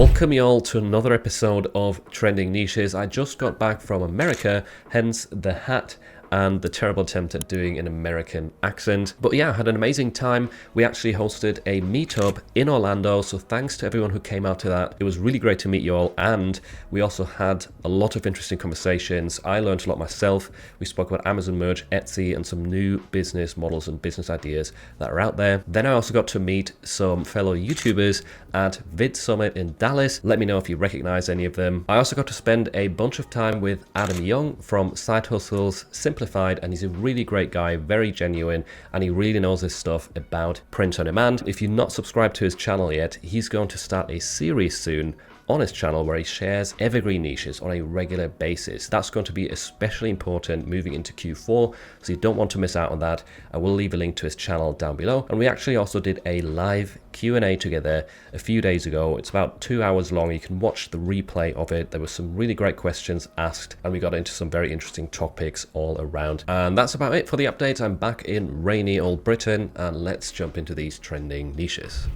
Welcome y'all to another episode of Trending Niches. I just got back from America, hence the hat and the terrible attempt at doing an American accent. But yeah, I had an amazing time. We actually hosted a meetup in Orlando, so thanks to everyone who came out to that. It was really great to meet you all, and we also had a lot of interesting conversations. I learned a lot myself. We spoke about Amazon Merch, Etsy, and some new business models and business ideas that are out there. Then I also got to meet some fellow YouTubers at Vid Summit in Dallas. Let me know if you recognize any of them. I also got to spend a bunch of time with Adam Young from Side Hustles Simplified, and he's a really great guy, very genuine, and he really knows his stuff about print on demand. If you're not subscribed to his channel yet, he's going to start a series soon on his channel where he shares evergreen niches on a regular basis. That's going to be especially important moving into Q4, so you don't want to miss out on that. I will leave a link to his channel down below. And we actually also did a live Q&A together a few days ago. It's about 2 hours long. You can watch the replay of it. There were some really great questions asked, and we got into some very interesting topics all around. And that's about it for the update. I'm back in rainy old Britain, and let's jump into these trending niches.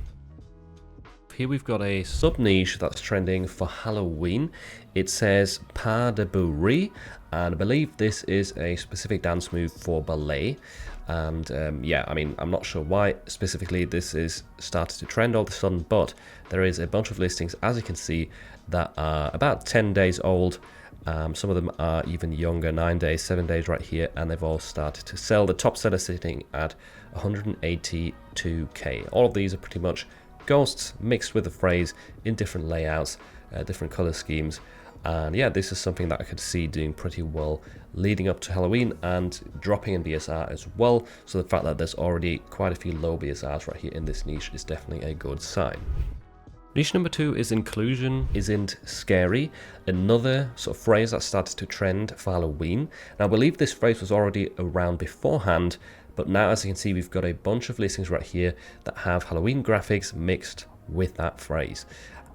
Here we've got a sub niche that's trending for Halloween. It says Pas de Bourrée, and I believe this is a specific dance move for ballet. And yeah, I mean, I'm not sure why specifically this is started to trend all of a sudden, but there is a bunch of listings, as you can see, that are about 10 days old. Some of them are even younger, 9 days, 7 days right here, and they've all started to sell. The top seller sitting at 182k. All of these are pretty much ghosts mixed with the phrase in different layouts, different color schemes. And yeah, this is something that I could see doing pretty well leading up to Halloween and dropping in BSR as well. So the fact that there's already quite a few low BSRs right here in this niche is definitely a good sign. Niche number 2 is inclusion isn't scary, another sort of phrase that started to trend for Halloween. Now I believe this phrase was already around beforehand, but now, as you can see, we've got a bunch of listings right here that have Halloween graphics mixed with that phrase.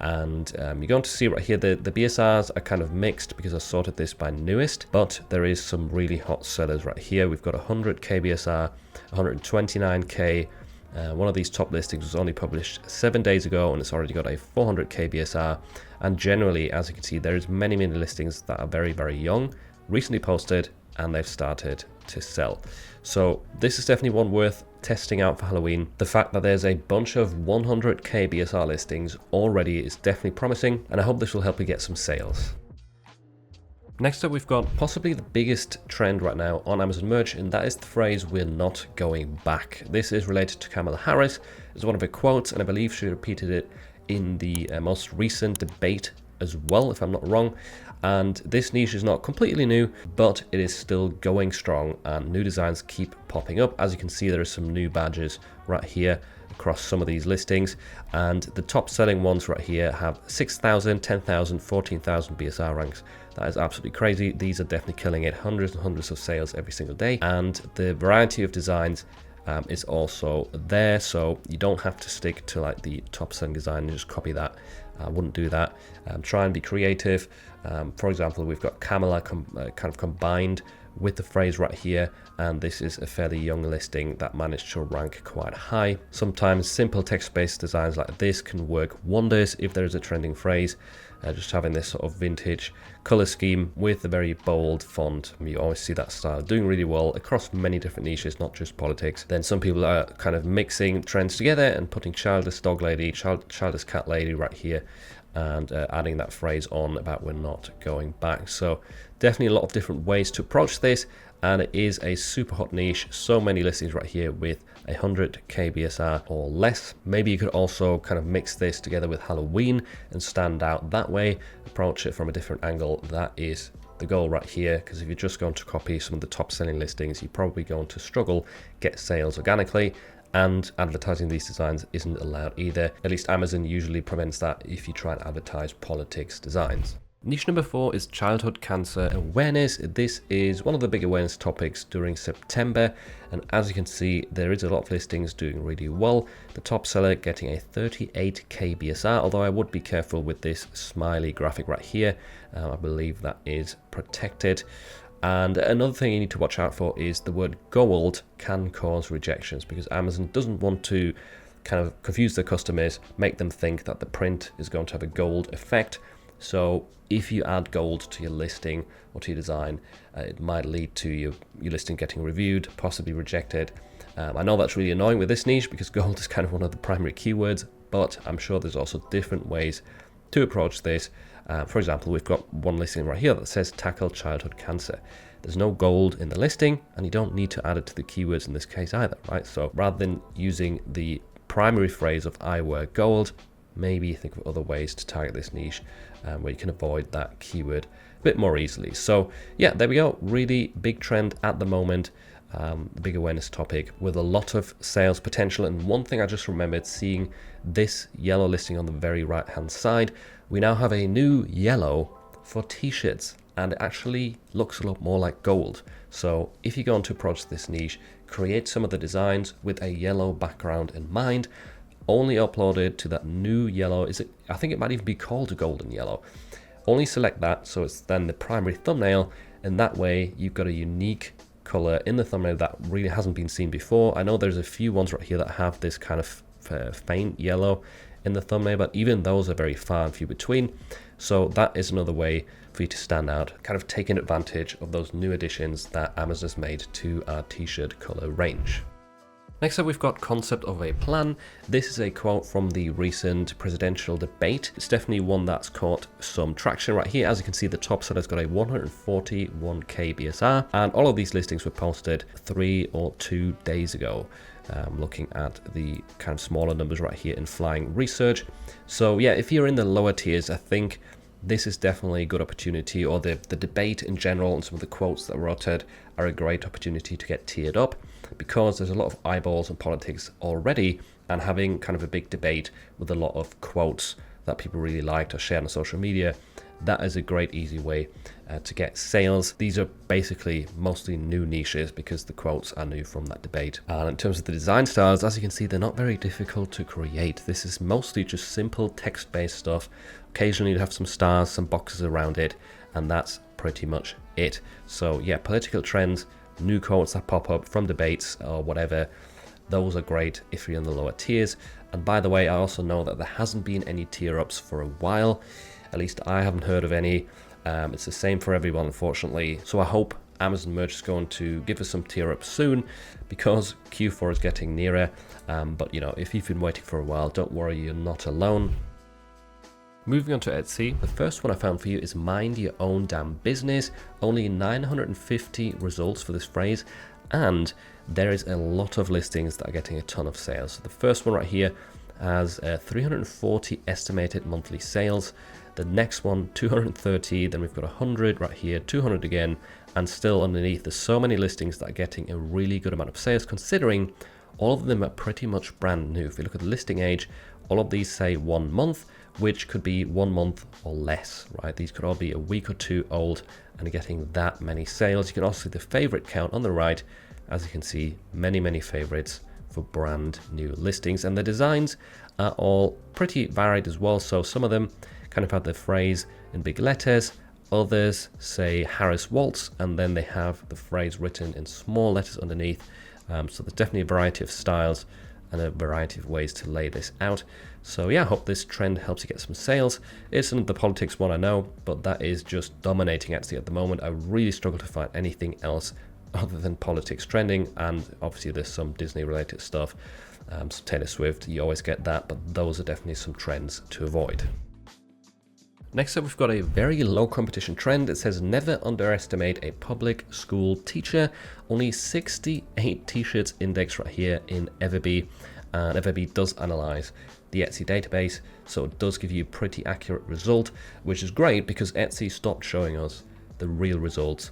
And you're going to see right here the BSRs are kind of mixed because I sorted this by newest, but there is some really hot sellers right here. We've got 100k BSR, 129k. One of these top listings was only published 7 days ago, and it's already got a 400k BSR. And generally, as you can see, there's many listings that are very, very young, recently posted, and they've started to sell. So this is definitely one worth testing out for Halloween. The fact that there's a bunch of 100k BSR listings already is definitely promising, and I hope this will help you get some sales. Next up, we've got possibly the biggest trend right now on Amazon Merch, and that is the phrase "we're not going back." This is related to Kamala Harris. It's one of her quotes, and I believe she repeated it in the most recent debate as well, if I'm not wrong. And this niche is not completely new, but it is still going strong, and new designs keep popping up. As you can see, there are some new badges right here across some of these listings, and the top selling ones right here have 6,000, 10,000, 14,000 BSR ranks. That is absolutely crazy. These are definitely killing it. Hundreds and hundreds of sales every single day, and the variety of designs is also there, so you don't have to stick to like the top selling design and just copy that. I wouldn't do that. Try and be creative. For example, we've got Kamala kind of combined with the phrase right here, and this is a fairly young listing that managed to rank quite high. Sometimes simple text-based designs like this can work wonders if there is a trending phrase. Just having this sort of vintage color scheme with a very bold font, you always see that style doing really well across many different niches, not just politics. Then some people are kind of mixing trends together and putting childless dog lady, childless cat lady right here, and adding that phrase on about "we're not going back." So definitely a lot of different ways to approach this, and it is a super hot niche. So many listings right here with 100k BSR or less. Maybe you could also kind of mix this together with Halloween and stand out that way, approach it from a different angle. That is the goal right here, because if you're just going to copy some of the top selling listings, you're probably going to struggle get sales organically, and advertising these designs isn't allowed either. At least Amazon usually prevents that if you try and advertise politics designs. Niche number 4 is childhood cancer awareness. This is one of the big awareness topics during September, and as you can see, there is a lot of listings doing really well. The top seller getting a 38k BSR, although I would be careful with this smiley graphic right here. I believe that is protected. And another thing you need to watch out for is the word gold can cause rejections, because Amazon doesn't want to kind of confuse the customers, make them think that the print is going to have a gold effect. So if you add gold to your listing or to your design, it might lead to your listing getting reviewed, possibly rejected. I know that's really annoying with this niche because gold is kind of one of the primary keywords, but I'm sure there's also different ways to approach this. For example, we've got one listing right here that says tackle childhood cancer. There's no gold in the listing, and you don't need to add it to the keywords in this case either, right? So rather than using the primary phrase of I wear gold, maybe think of other ways to target this niche where you can avoid that keyword a bit more easily. So yeah, there we go. Really big trend at the moment. Big awareness topic with a lot of sales potential. And one thing I just remembered, seeing this yellow listing on the very right hand side, we now have a new yellow for t-shirts, and it actually looks a lot more like gold. So if you're going to approach this niche, create some of the designs with a yellow background in mind, only upload it to that new yellow. I think it might even be called a golden yellow. Only select that so it's then the primary thumbnail, and that way you've got a unique color in the thumbnail that really hasn't been seen before. I know there's a few ones right here that have this kind of faint yellow in the thumbnail, but even those are very far and few between. So that is another way for you to stand out, kind of taking advantage of those new additions that Amazon has made to our t-shirt color range. Next up, we've got concept of a plan. This is a quote from the recent presidential debate. It's definitely one that's caught some traction right here. As you can see, the top seller's got a 141k BSR, and all of these listings were posted 3 or 2 days ago. Looking at the kind of smaller numbers right here in Flying Research. So yeah, if you're in the lower tiers, I think this is definitely a good opportunity, or the debate in general and some of the quotes that were uttered are a great opportunity to get tiered up, because there's a lot of eyeballs on politics already, and having kind of a big debate with a lot of quotes that people really liked or shared on social media, that is a great easy way to get sales. These are basically mostly new niches because the quotes are new from that debate. And in terms of the design styles, as you can see, they're not very difficult to create. This is mostly just simple text-based stuff. Occasionally you have some stars, some boxes around it, and that's pretty much it. So yeah, political trends, new quotes that pop up from debates or whatever, those are great if you're in the lower tiers. And by the way, I also know that there hasn't been any tier ups for a while. At least I haven't heard of any. It's the same for everyone, unfortunately. So I hope Amazon Merch is going to give us some tier ups soon, because Q4 is getting nearer. But you know, if you've been waiting for a while, don't worry, you're not alone. Moving on to Etsy, the first one I found for you is mind your own damn business. Only 950 results for this phrase, and there is a lot of listings that are getting a ton of sales. So the first one right here has 340 estimated monthly sales. The next one, 230, then we've got 100 right here, 200 again, and still underneath there's so many listings that are getting a really good amount of sales, considering all of them are pretty much brand new. If you look at the listing age, all of these say 1 month, which could be 1 month or less, right? These could all be a week or two old and getting that many sales. You can also see the favorite count on the right. As you can see, many favorites for brand new listings, and the designs are all pretty varied as well. So some of them kind of have the phrase in big letters, others say Harris Waltz, and then they have the phrase written in small letters underneath. So there's definitely a variety of styles and a variety of ways to lay this out. So yeah, I hope this trend helps you get some sales. It's another politics one, I know, but that is just dominating Etsy at the moment. I really struggle to find anything else other than politics trending, and obviously there's some Disney related stuff, some Taylor Swift, you always get that, but those are definitely some trends to avoid. Next up, we've got a very low competition trend. It says never underestimate a public school teacher. Only 68 t-shirts indexed right here in Everbee, and Everbee does analyze the Etsy database, so it does give you a pretty accurate result, which is great because Etsy stopped showing us the real results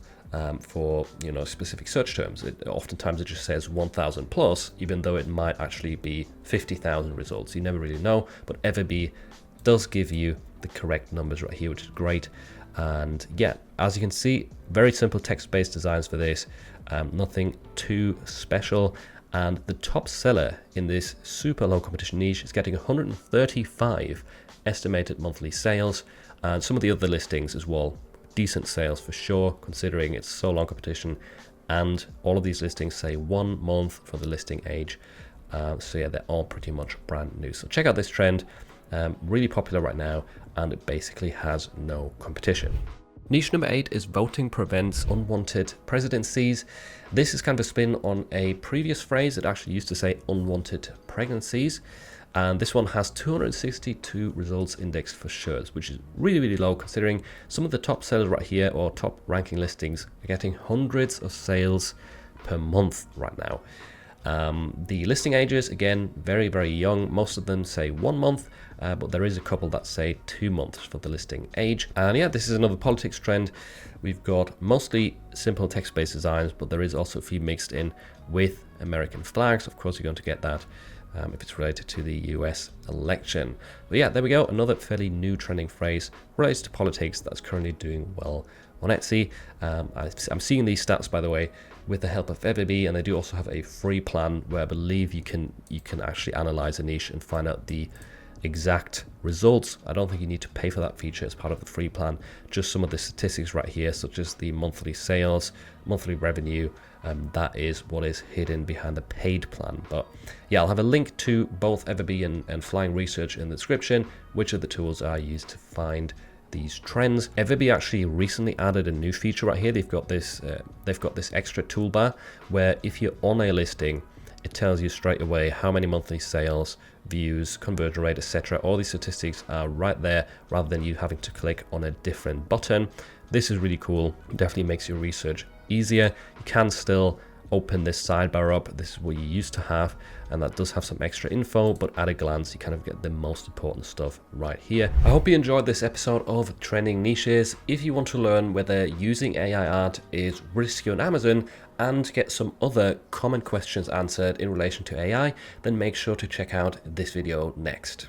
for specific search terms. Oftentimes it just says 1,000 plus, even though it might actually be 50,000 results. You never really know, but Everbee does give you the correct numbers right here, which is great. And yeah, as you can see, very simple text-based designs for this, nothing too special. And the top seller in this super low competition niche is getting 135 estimated monthly sales, and some of the other listings as well, decent sales for sure, considering it's so long competition. And all of these listings say 1 month for the listing age, So yeah, they're all pretty much brand new. So check out this trend, really popular right now, and it basically has no competition. Niche number 8 is voting prevents unwanted presidencies. This is kind of a spin on a previous phrase that actually used to say unwanted pregnancies. And this one has 262 results indexed for shirts, which is really, really low considering some of the top sellers right here, or top ranking listings, are getting hundreds of sales per month right now. The listing ages, again, very, very young. Most of them say 1 month, but there is a couple that say 2 months for the listing age. And yeah, this is another politics trend. We've got mostly simple text-based designs, but there is also a few mixed in with American flags. Of course, you're going to get that if it's related to the US election. But yeah, there we go. Another fairly new trending phrase related to politics that's currently doing well on Etsy. I'm seeing these stats, by the way, with the help of Everbee, and they do also have a free plan where I believe you can actually analyze a niche and find out the exact results. I don't think you need to pay for that feature as part of the free plan. Just some of the statistics right here, such as the monthly sales, monthly revenue. That is what is hidden behind the paid plan. But yeah, I'll have a link to both Everbee and Flying Research in the description, which are the tools I use to find these trends. Everbee actually recently added a new feature right here. They've got this extra toolbar where if you're on a listing, it tells you straight away how many monthly sales, views, conversion rate, etc. All these statistics are right there rather than you having to click on a different button. This is really cool. Definitely makes your research easier. You can still open this sidebar up. This is what you used to have, and that does have some extra info, but at a glance you kind of get the most important stuff right here. I hope you enjoyed this episode of Trending Niches. If you want to learn whether using AI art is risky on Amazon and get some other common questions answered in relation to AI, then make sure to check out this video next.